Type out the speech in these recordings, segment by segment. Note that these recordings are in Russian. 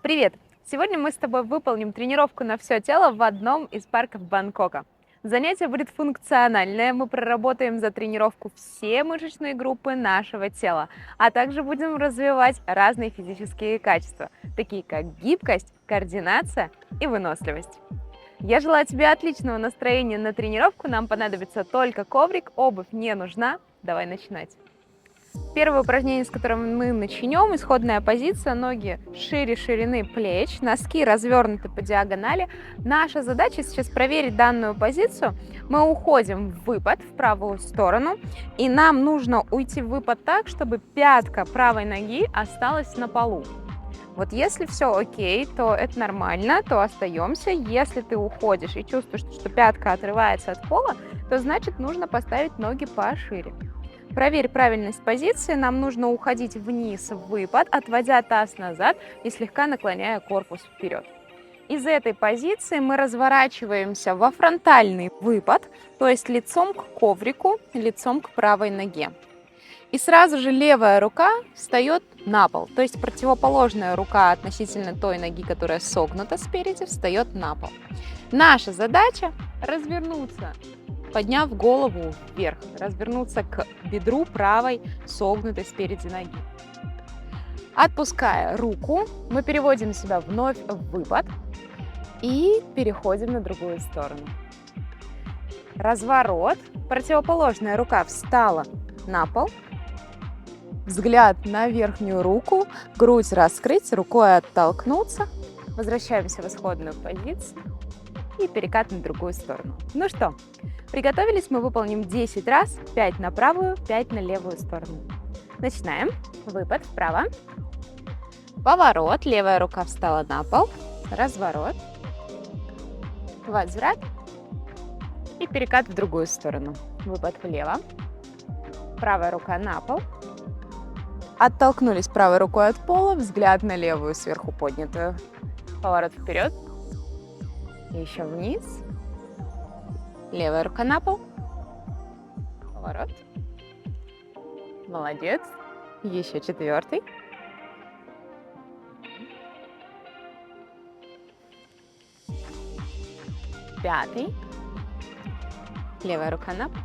Привет! Сегодня мы с тобой выполним тренировку на все тело в одном из парков Бангкока. Занятие будет функциональное, мы проработаем за тренировку все мышечные группы нашего тела, а также будем развивать разные физические качества, такие как гибкость, координация и выносливость. Я желаю тебе отличного настроения на тренировку, нам понадобится только коврик, обувь не нужна. Давай начинать. Первое упражнение, с которым мы начнем, исходная позиция, ноги шире ширины плеч, носки развернуты по диагонали. Наша задача сейчас проверить данную позицию. Мы уходим в выпад в правую сторону, и нам нужно уйти в выпад так, чтобы пятка правой ноги осталась на полу. Вот если все окей, то это нормально, то остаемся. Если ты уходишь и чувствуешь, что пятка отрывается от пола, то значит нужно поставить ноги пошире. Проверь правильность позиции, нам нужно уходить вниз в выпад, отводя таз назад и слегка наклоняя корпус вперед. Из этой позиции мы разворачиваемся во фронтальный выпад, то есть лицом к коврику, лицом к правой ноге. И сразу же левая рука встает на пол, то есть противоположная рука относительно той ноги, которая согнута спереди, встает на пол. Наша задача развернуться, подняв голову вверх, развернуться к бедру правой согнутой спереди ноги. Отпуская руку, мы переводим себя вновь в выпад и переходим на другую сторону. Разворот, противоположная рука встала на пол, взгляд на верхнюю руку, грудь раскрыть, рукой оттолкнуться, возвращаемся в исходную позицию и перекат на другую сторону. Ну что, приготовились, мы выполним 10 раз, 5 на правую, 5 на левую сторону. Начинаем. Выпад вправо. Поворот, левая рука встала на пол. Разворот. Возврат. И перекат в другую сторону. Выпад влево. Правая рука на пол. Оттолкнулись правой рукой от пола, взгляд на левую сверху поднятую. Поворот вперед. Еще вниз. Левая рука на пол. Поворот. Молодец. Еще четвертый. Пятый. Левая рука на пол.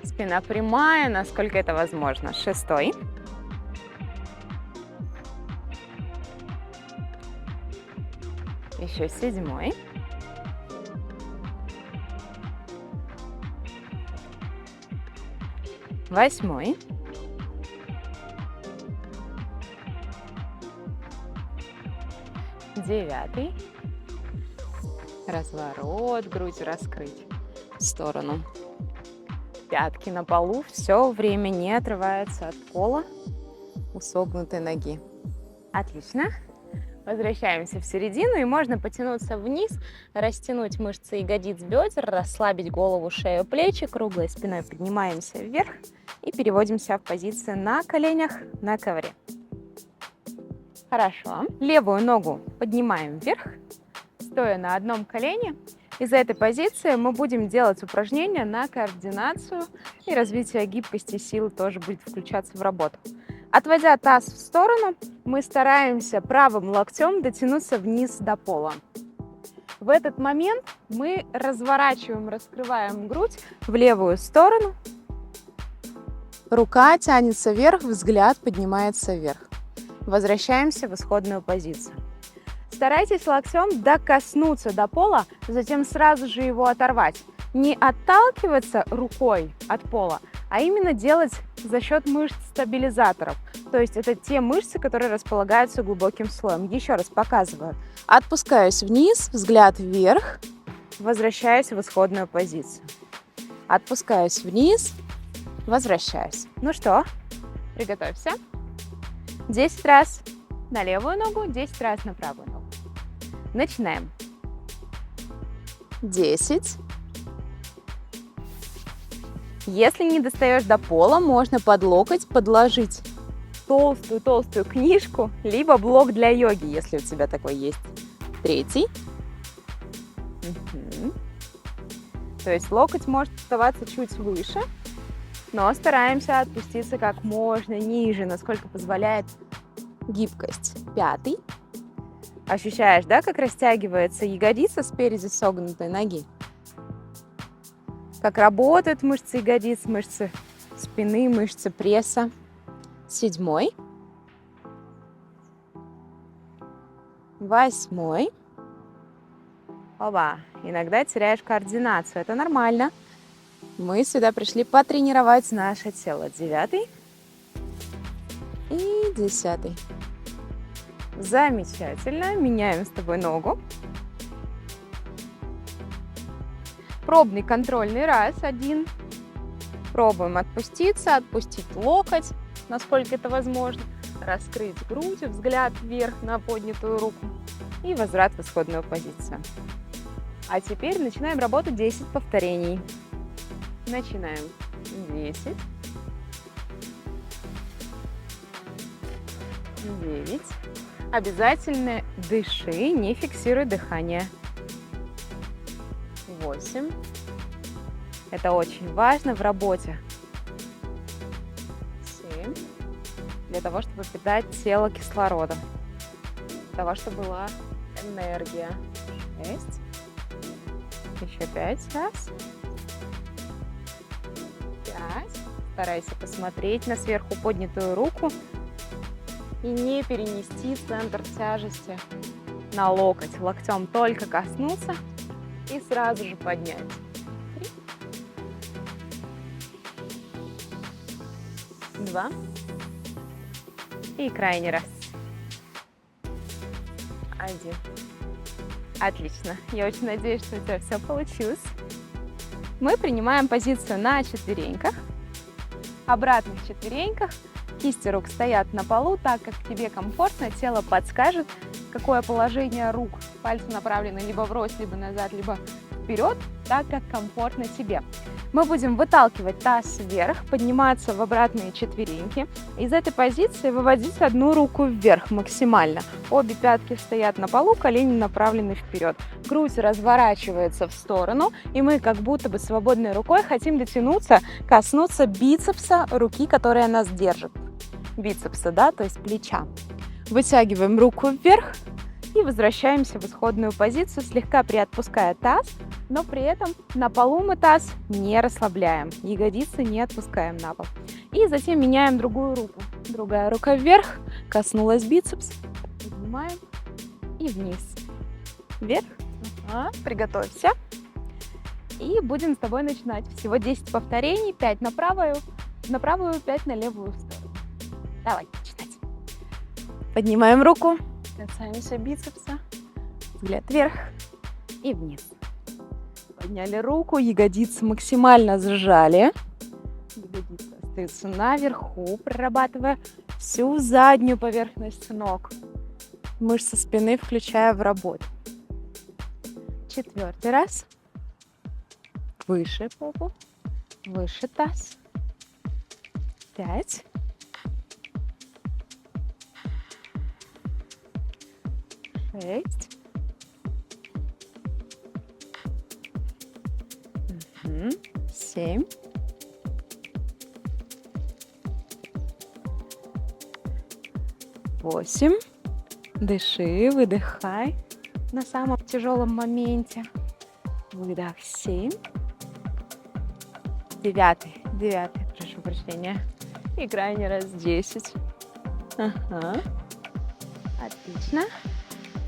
Спина прямая, насколько это возможно. Шестой. Еще седьмой. Восьмой. Девятый. Разворот, грудь раскрыть в сторону. Пятки на полу, все время не отрывается от пола у согнутой ноги. Отлично. Возвращаемся в середину, и можно потянуться вниз, растянуть мышцы ягодиц, бедер, расслабить голову, шею, плечи, круглой спиной поднимаемся вверх и переводимся в позицию на коленях на ковре. Хорошо. Левую ногу поднимаем вверх, стоя на одном колене. Из этой позиции мы будем делать упражнения на координацию, и развитие гибкости, силы тоже будет включаться в работу. Отводя таз в сторону, мы стараемся правым локтем дотянуться вниз до пола. В этот момент мы разворачиваем, раскрываем грудь в левую сторону. Рука тянется вверх, взгляд поднимается вверх. Возвращаемся в исходную позицию. Старайтесь локтем докоснуться до пола, затем сразу же его оторвать. Не отталкиваться рукой от пола, а именно делать за счет мышц стабилизаторов. То есть это те мышцы, которые располагаются глубоким слоем. Еще раз показываю. Отпускаюсь вниз, взгляд вверх, возвращаюсь в исходную позицию. Отпускаюсь вниз, возвращаюсь. Ну что, приготовься. 10 раз на левую ногу, 10 раз на правую ногу. Начинаем. 10. Если не достаешь до пола, можно под локоть подложить толстую книжку, либо блок для йоги, если у тебя такой есть. 3. То есть локоть может оставаться чуть выше, но стараемся отпуститься как можно ниже, насколько позволяет Гибкость. 5. Ощущаешь, да, как растягивается ягодица спереди согнутой ноги? Как работают мышцы ягодиц, мышцы спины, мышцы пресса. 7. 8. Оба. Иногда теряешь координацию. Это нормально. Мы сюда пришли потренировать наше тело. 9. И 10. Замечательно. Меняем с тобой ногу. Пробный контрольный раз. 1. Пробуем отпуститься, отпустить локоть, насколько это возможно. Раскрыть грудь, взгляд вверх на поднятую руку. И возврат в исходную позицию. А теперь начинаем работу 10 повторений. Начинаем. 10. 9. Обязательно дыши, не фиксируй дыхание. 8. Это очень важно в работе. 7. Для того, чтобы питать тело кислородом. Для того, чтобы была энергия. 6. Еще 5 раз. 5. Старайся посмотреть на сверху поднятую руку и не перенести центр тяжести на локоть. Локтем только коснуться и сразу же поднять. 3. 2. И крайний раз. 1. Отлично. Я очень надеюсь, что у тебя все получилось. Мы принимаем позицию на четвереньках. Обратных четвереньках. Кисти рук стоят на полу, так как тебе комфортно. Тело подскажет, какое положение рук. Пальцы направлены либо врозь, либо назад, либо вперед, так как комфортно тебе. Мы будем выталкивать таз вверх, подниматься в обратные четвереньки. Из этой позиции выводить одну руку вверх максимально. Обе пятки стоят на полу, колени направлены вперед. Грудь разворачивается в сторону, и мы как будто бы свободной рукой хотим дотянуться, коснуться бицепса руки, которая нас держит. Бицепса, да, то есть плеча. Вытягиваем руку вверх и возвращаемся в исходную позицию, слегка приотпуская таз, но при этом на полу мы таз не расслабляем, ягодицы не отпускаем на пол. И затем меняем другую руку. Другая рука вверх, коснулась бицепс, поднимаем и вниз. Вверх, приготовься. И будем с тобой начинать. Всего 10 повторений, 5 на правую, 5 на левую сторону. Давай, начинать. Поднимаем руку, касаемся бицепса, взгляд вверх и вниз. Подняли руку, ягодицы максимально сжали. Ягодицы остаются наверху, прорабатывая всю заднюю поверхность ног. Мышцы спины включая в работу. 4 раз. Выше попу, выше таз. 5. 6. 7. 8. Дыши, выдыхай на самом тяжелом моменте. Выдох. 7. 9, прошу прощения. И крайний раз 10. Ага. Отлично.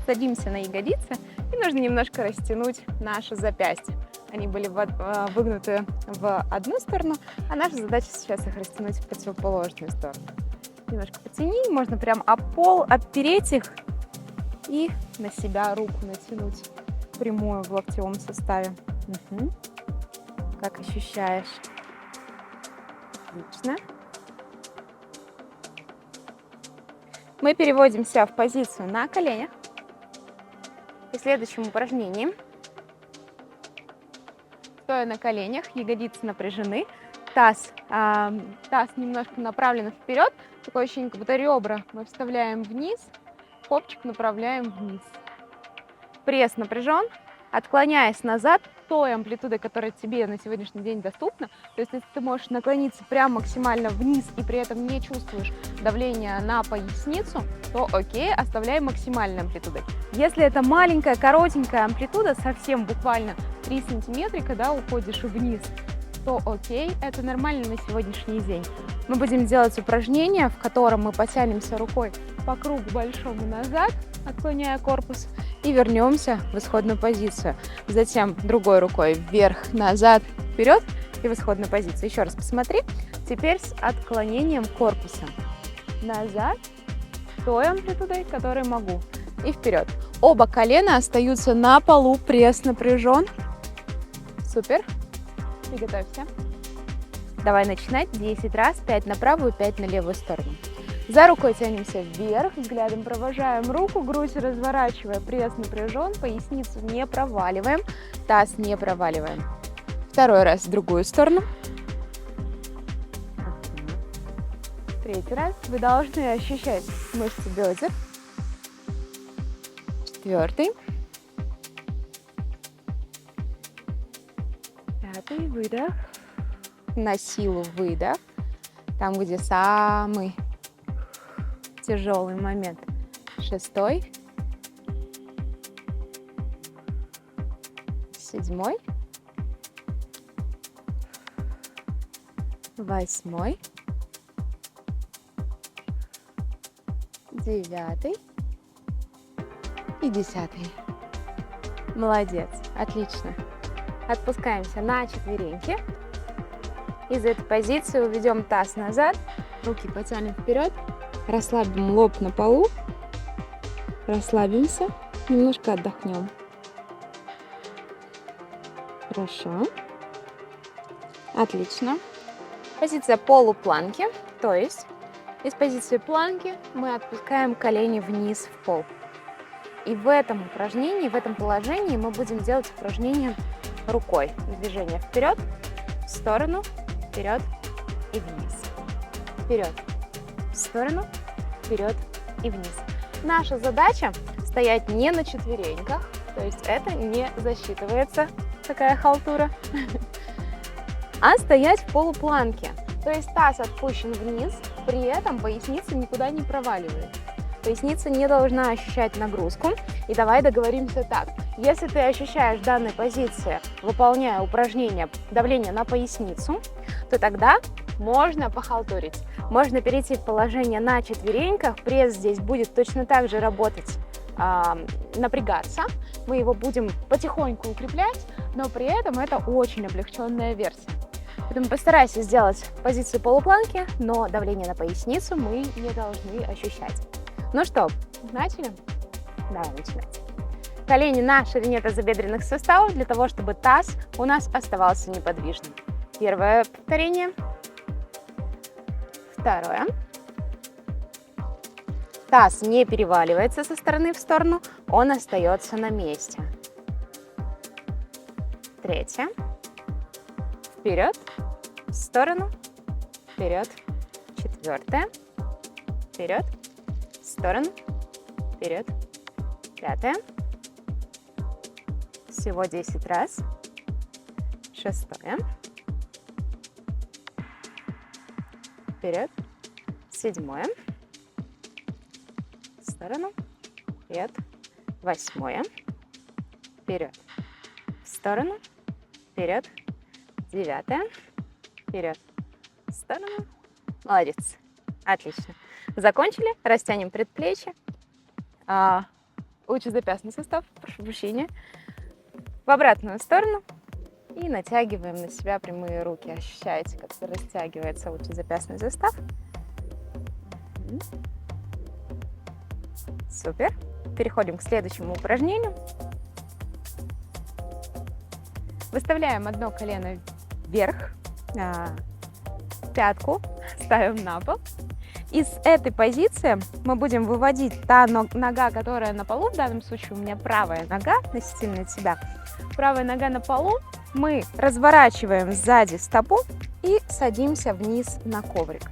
Садимся на ягодицы. И нужно немножко растянуть наши запястья. Они были выгнуты в одну сторону, а наша задача сейчас их растянуть в противоположную сторону. Немножко потяни, можно прям об пол опереть их и на себя руку натянуть прямую в локтевом суставе. Угу. Как ощущаешь? Отлично. Мы переводимся в позицию на коленях. И в следующем упражнении, стоя на коленях, ягодицы напряжены, таз немножко направлен вперед, такое ощущение, как будто ребра мы вставляем вниз, копчик направляем вниз. Пресс напряжен, отклоняясь назад, той амплитудой, которая тебе на сегодняшний день доступна. То есть, если ты можешь наклониться прям максимально вниз и при этом не чувствуешь давления на поясницу, то окей, оставляй максимальной амплитудой. Если это маленькая, коротенькая амплитуда, совсем буквально 3 сантиметрика, да, уходишь вниз, то окей, это нормально на сегодняшний день. Мы будем делать упражнение, в котором мы потянемся рукой по кругу большому назад, отклоняя корпус, и вернемся в исходную позицию. Затем другой рукой вверх, назад, вперед и в исходную позицию. Еще раз посмотри. Теперь с отклонением корпуса. Назад, той амплитудой, которой могу. И вперед. Оба колена остаются на полу, пресс напряжен. Супер. Приготовься. Давай начинать 10 раз, 5 на правую, 5 на левую сторону. За рукой тянемся вверх, взглядом провожаем руку, грудь разворачивая, пресс напряжен, поясницу не проваливаем, таз не проваливаем. Второй раз в другую сторону. Третий раз. Вы должны ощущать мышцы бедер. Четвертый. Пятый. Выдох. На силу выдох. Там, где самый тяжелый момент. Шестой. Седьмой. Восьмой. Девятый. И 10. Молодец. Отлично. Отпускаемся на четвереньки. Из этой позиции уведем таз назад. Руки потянем вперед. Расслабим лоб на полу. Расслабимся. Немножко отдохнем. Хорошо. Отлично. Позиция полупланки. То есть из позиции планки мы отпускаем колени вниз в пол. И в этом упражнении, в этом положении мы будем делать упражнение рукой. Движение вперед, в сторону, вперед и вниз. Вперед, в сторону, вперед и вниз. Наша задача стоять не на четвереньках, то есть это не засчитывается, такая халтура, а стоять в полупланке. То есть таз отпущен вниз, при этом поясница никуда не проваливает. Поясница не должна ощущать нагрузку. И давай договоримся так. Если ты ощущаешь в данной позиции, выполняя упражнение давление на поясницу, то тогда можно похалтурить. Можно перейти в положение на четвереньках. Пресс здесь будет точно так же работать, напрягаться. Мы его будем потихоньку укреплять, но при этом это очень облегченная версия. Поэтому постарайся сделать позицию полупланки, но давление на поясницу мы не должны ощущать. Ну что, начали? Давай начинать. Колени на ширине тазобедренных суставов для того, чтобы таз у нас оставался неподвижным. Первое повторение. Второе. Таз не переваливается со стороны в сторону, он остается на месте. Третье. Вперед, в сторону, вперед. Четвертое. Вперед, в сторону, вперед. Пятое. Всего 10 раз. Шестое. Вперед. Седьмое. В сторону. Вперед. Восьмое. Вперед. В сторону. Вперед. Девятое. Вперед. В сторону. Молодец. Отлично. Закончили. Растянем предплечье. Лучезапястный сустав. Прошу прощения. В обратную сторону. И натягиваем на себя прямые руки. Ощущаете, как растягивается лучезапястный сустав. Супер. Переходим к следующему упражнению. Выставляем одно колено вверх, пятку ставим на пол. Из этой позиции мы будем выводить та нога, которая на полу, в данном случае у меня правая нога относительно тебя. Правая нога на полу, мы разворачиваем сзади стопу и садимся вниз на коврик.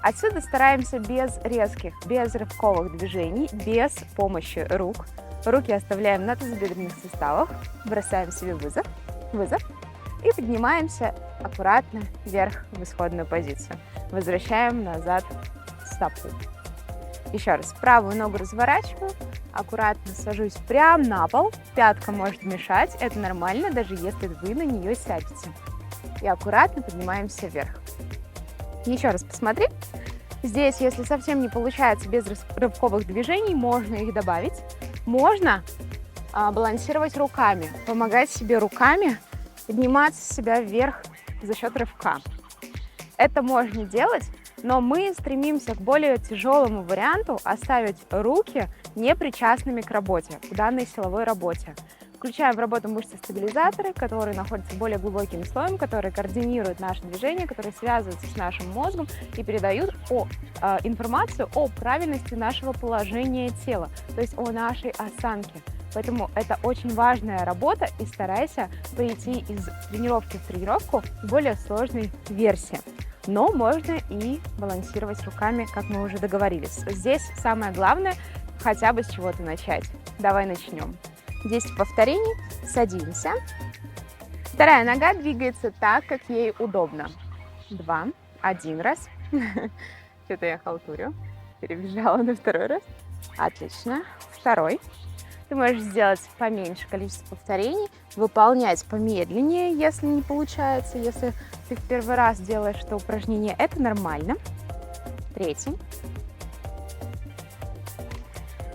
Отсюда стараемся без резких, без рывковых движений, без помощи рук. Руки оставляем на тазобедренных суставах, бросаем себе вызов. вызов. И поднимаемся аккуратно вверх в исходную позицию. Возвращаем назад стопу. Еще раз, правую ногу разворачиваю, аккуратно сажусь прямо на пол. Пятка может мешать, это нормально, даже если вы на нее сядете. И аккуратно поднимаемся вверх. Еще раз посмотри. Здесь, если совсем не получается без рывковых движений, можно их добавить. Можно балансировать руками, помогать себе руками подниматься себя вверх за счет рывка. Это можно делать, но мы стремимся к более тяжелому варианту оставить руки непричастными к работе, к данной силовой работе. Включаем в работу мышцы-стабилизаторы, которые находятся более глубоким слоем, которые координируют наши движения, которые связываются с нашим мозгом и передают информацию о правильности нашего положения тела, то есть о нашей осанке. Поэтому это очень важная работа, и старайся перейти из тренировки в тренировку в более сложной версии. Но можно и балансировать руками, как мы уже договорились. Здесь самое главное хотя бы с чего-то начать. Давай начнем. 10 повторений, садимся. Вторая нога двигается так, как ей удобно. 2, 1 раз. Что-то я халтурю. Перебежала на второй раз. Отлично. Второй. Ты можешь сделать поменьше количество повторений, выполнять помедленнее, если не получается, если ты в первый раз делаешь это упражнение, это нормально. Третий.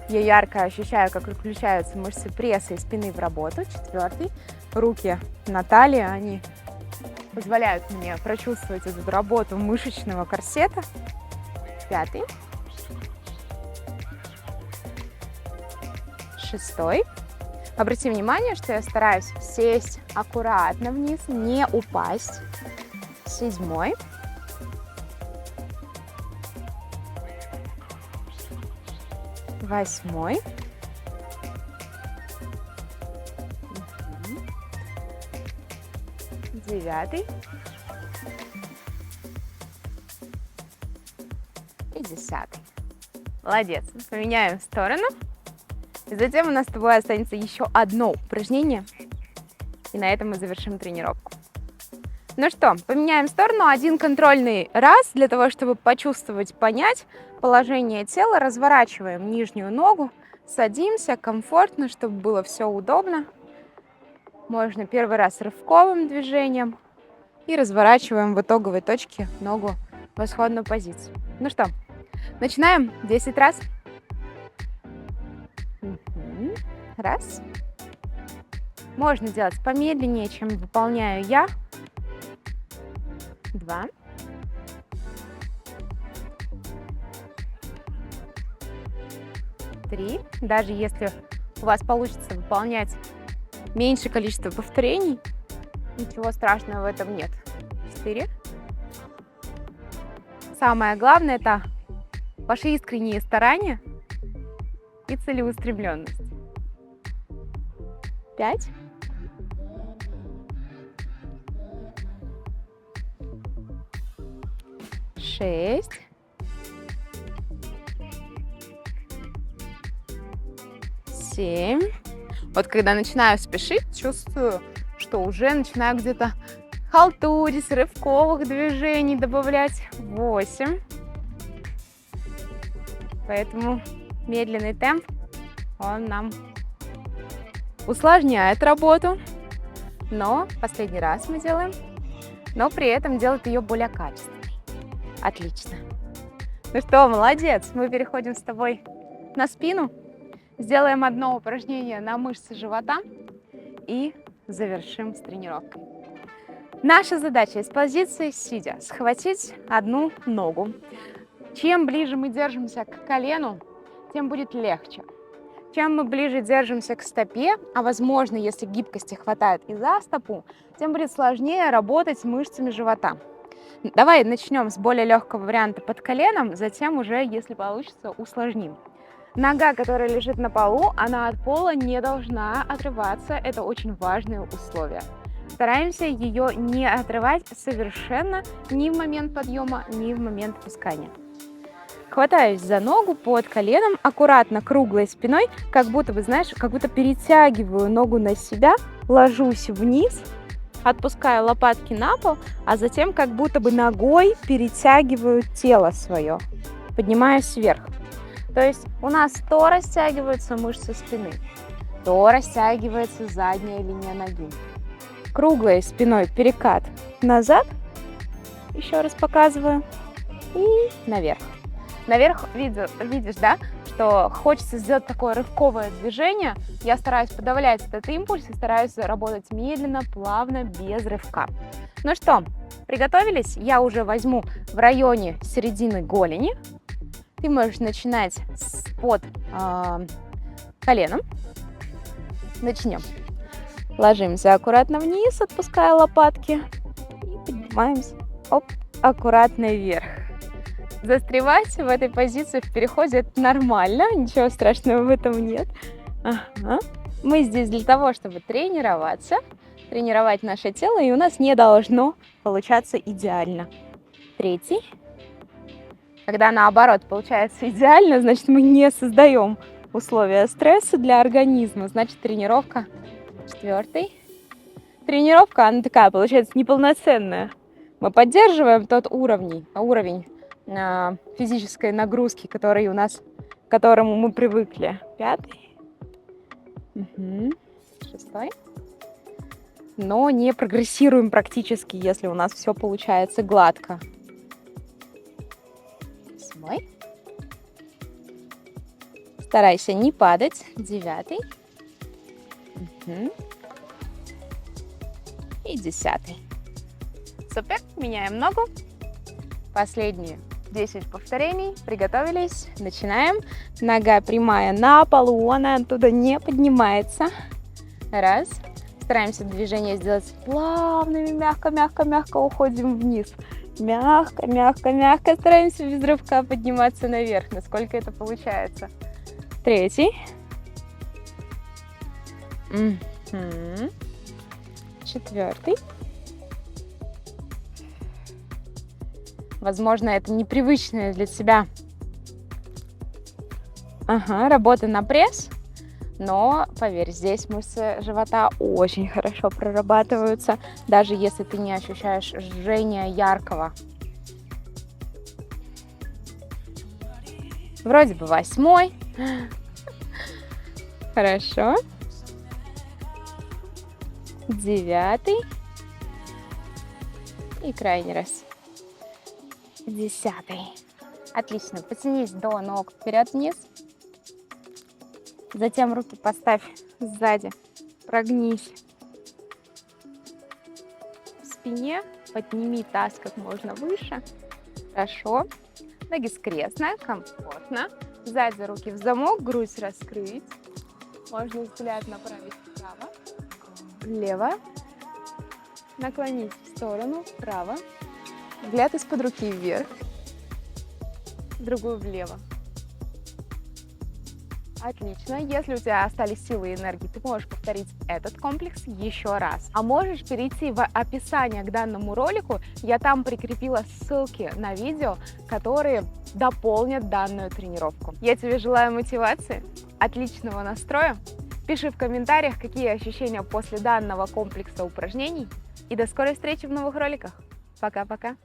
Я ярко ощущаю, как включаются мышцы пресса и спины в работу. Четвертый. Руки на талии, они позволяют мне прочувствовать эту работу мышечного корсета. Пятый. Шестой. Обрати внимание, что я стараюсь сесть аккуратно вниз, не упасть. Седьмой. Восьмой. Девятый. И 10. Молодец. Поменяем сторону. И затем у нас с тобой останется еще одно упражнение. И на этом мы завершим тренировку. Ну что, поменяем сторону. Один контрольный раз для того, чтобы почувствовать, понять положение тела. Разворачиваем нижнюю ногу, садимся комфортно, чтобы было все удобно. Можно первый раз рывковым движением. И разворачиваем в итоговой точке ногу в исходную позицию. Ну что, начинаем 10 раз. Раз. Можно делать помедленнее, чем выполняю я. 2. 3. Даже если у вас получится выполнять меньше количество повторений, ничего страшного в этом нет. 4. Самое главное — это ваши искренние старания и целеустремленность. 5. 6. 7. Вот когда начинаю спешить, чувствую, что уже начинаю где-то халтурить, рывковых движений добавлять. 8. Поэтому медленный темп, он нам усложняет работу. Но последний раз мы делаем, но при этом делает ее более качественной. Отлично. Ну что, молодец. Мы переходим с тобой на спину. Сделаем одно упражнение на мышцы живота и завершим с тренировкой. Наша задача из позиции сидя схватить одну ногу. Чем ближе мы держимся к колену, тем будет легче. Чем мы ближе держимся к стопе, а возможно, если гибкости хватает и за стопу, тем будет сложнее работать с мышцами живота. Давай начнем с более легкого варианта под коленом, затем уже, если получится, усложним. Нога, которая лежит на полу, она от пола не должна отрываться. Это очень важное условие. Стараемся ее не отрывать совершенно ни в момент подъема, ни в момент опускания. Хватаюсь за ногу под коленом, аккуратно круглой спиной, как будто, вы знаешь, как будто перетягиваю ногу на себя, ложусь вниз Отпускаю лопатки на пол, а затем как будто бы ногой перетягиваю тело свое, поднимаюсь вверх. То есть у нас то растягиваются мышцы спины, то растягивается задняя линия ноги. Круглой спиной перекат назад, еще раз показываю, и наверх. Наверх видишь, да, что хочется сделать такое рывковое движение. Я стараюсь подавлять этот импульс и стараюсь работать медленно, плавно, без рывка. Ну что, приготовились? Я уже возьму в районе середины голени. Ты можешь начинать под коленом. Начнем. Ложимся аккуратно вниз, отпуская лопатки. И поднимаемся. Оп, аккуратно вверх. Застревать в этой позиции в переходе — это нормально, ничего страшного в этом нет. Ага. Мы здесь для того, чтобы тренироваться, тренировать наше тело, и у нас не должно получаться идеально. Третий. Когда наоборот получается идеально, значит мы не создаем условия стресса для организма, значит тренировка. Четвертый. Тренировка, она такая получается неполноценная. Мы поддерживаем тот уровень физической нагрузки, к которому мы привыкли. Пятый. Шестой. Но не прогрессируем практически, если у нас все получается гладко. Восьмой. Старайся не падать. Девятый. И 10. Супер, меняем ногу. Последние 10 повторений. Приготовились, начинаем. Нога прямая на полу, она оттуда не поднимается. Раз. Стараемся движение сделать плавными, мягко уходим вниз. Мягко стараемся без рывка подниматься наверх, насколько это получается. Третий. Четвертый. Возможно, это непривычная для себя работа на пресс, но, поверь, здесь мышцы живота очень хорошо прорабатываются, даже если ты не ощущаешь жжения яркого. Вроде бы 8. Хорошо. 9. И крайний раз. 10. Отлично. Потянись до ног вперед-вниз. Затем руки поставь сзади. Прогнись в спине. Подними таз как можно выше. Хорошо. Ноги скрестно, комфортно. Сзади руки в замок, грудь раскрыть. Можно взгляд направить вправо, влево. Наклонить в сторону, вправо. Взгляд из-под руки вверх. Другую влево. Отлично. Если у тебя остались силы и энергии, ты можешь повторить этот комплекс еще раз. А можешь перейти в описание к данному ролику. Я там прикрепила ссылки на видео, которые дополнят данную тренировку. Я тебе желаю мотивации, отличного настроя. Пиши в комментариях, какие ощущения после данного комплекса упражнений. И до скорой встречи в новых роликах. Пока-пока.